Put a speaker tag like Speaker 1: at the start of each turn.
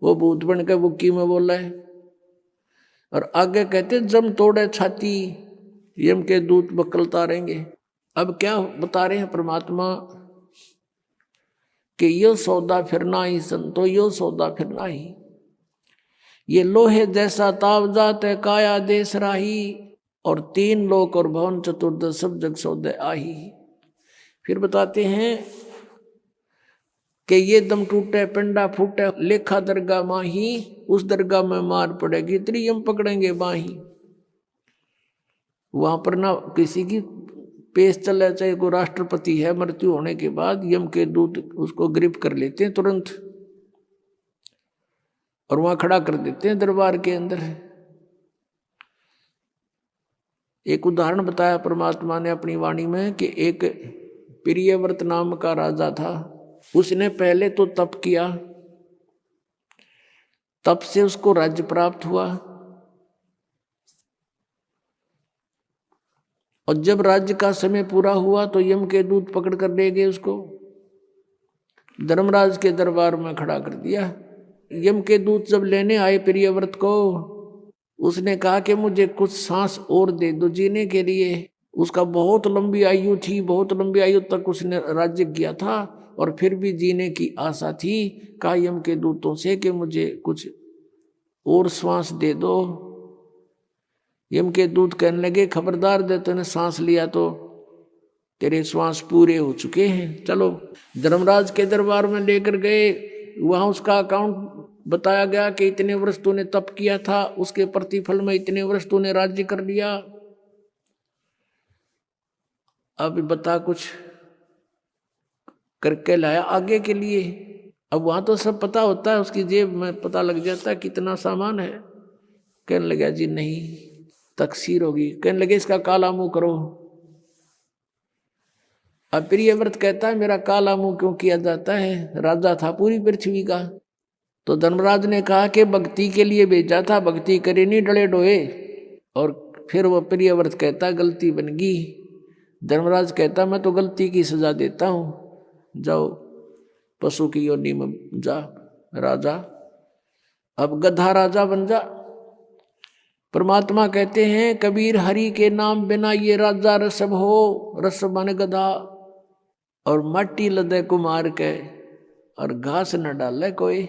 Speaker 1: वो भूत बन के बुक्की में बोला है। और आगे कहते जम तोड़े छाती यम के दूत बकलता रहेंगे। अब क्या बता रहे हैं परमात्मा कि यो सौदा फिर ना ही संतो, यो सौदा फिर ना ही। ये लोहे जैसा ताव जात है काया देश राही, और तीन लोक और भवन चतुर्दश सब जग सौदे आही। फिर बताते हैं कि ये दम टूटे पिंडा फूटे लेखा दरगाह माही, उस दरगाह में मार पड़ेगी त्रियम पकड़ेंगे बाही। वहां पर ना किसी की पेश चले, चाहे कोई राष्ट्रपति है, मृत्यु होने के बाद यम के दूत उसको गिरफ्त कर लेते हैं तुरंत और वहां खड़ा कर देते हैं दरबार के अंदर। एक उदाहरण बताया परमात्मा ने अपनी वाणी में कि एक प्रियव्रत नाम का राजा था। उसने पहले तो तप किया, तप से उसको राज्य प्राप्त हुआ, और जब राज्य का समय पूरा हुआ तो यम के दूत पकड़ कर ले गए उसको, धर्मराज के दरबार में खड़ा कर दिया। यम के दूत जब लेने आए प्रियव्रत को, उसने कहा कि मुझे कुछ सांस और दे दो जीने के लिए। उसका बहुत लंबी आयु थी, बहुत लंबी आयु तक उसने राज्य किया था और फिर भी जीने की आशा थी। कहा यम के दूतों से कि मुझे कुछ और श्वास दे दो। यम के दूत कहने लगे खबरदार दे, तूने सांस लिया तो तेरे श्वास पूरे हो चुके हैं, चलो। धर्मराज के दरबार में लेकर गए, वहां उसका अकाउंट बताया गया कि इतने वर्ष तूने तप किया था, उसके प्रतिफल में इतने वर्ष तूने राज्य कर लिया। अब बता कुछ करके लाया आगे के लिए। अब वहां तो सब पता होता है, उसकी जेब में पता लग जाता है कितना सामान है। कहने लगा जी नहीं, तकसीर होगी। कहने लगे इसका काला मुंह करो। अब प्रियव्रत कहता है मेरा काला मुंह क्यों किया जाता है, राजा था पूरी पृथ्वी का। तो धर्मराज ने कहा कि भक्ति के लिए भेजा था, भक्ति करे नहीं डले डोए। और फिर वो प्रियव्रत कहता गलती बन गई। धर्मराज कहता मैं तो गलती की सजा देता हूं, जाओ पशु की योनि में जा राजा, अब गधा राजा बन जा। परमात्मा कहते हैं कबीर हरि के नाम बिना ये राजा रसब हो, रसब माने गधा, और माटी लदे कुमार के और घास न डाले कोई।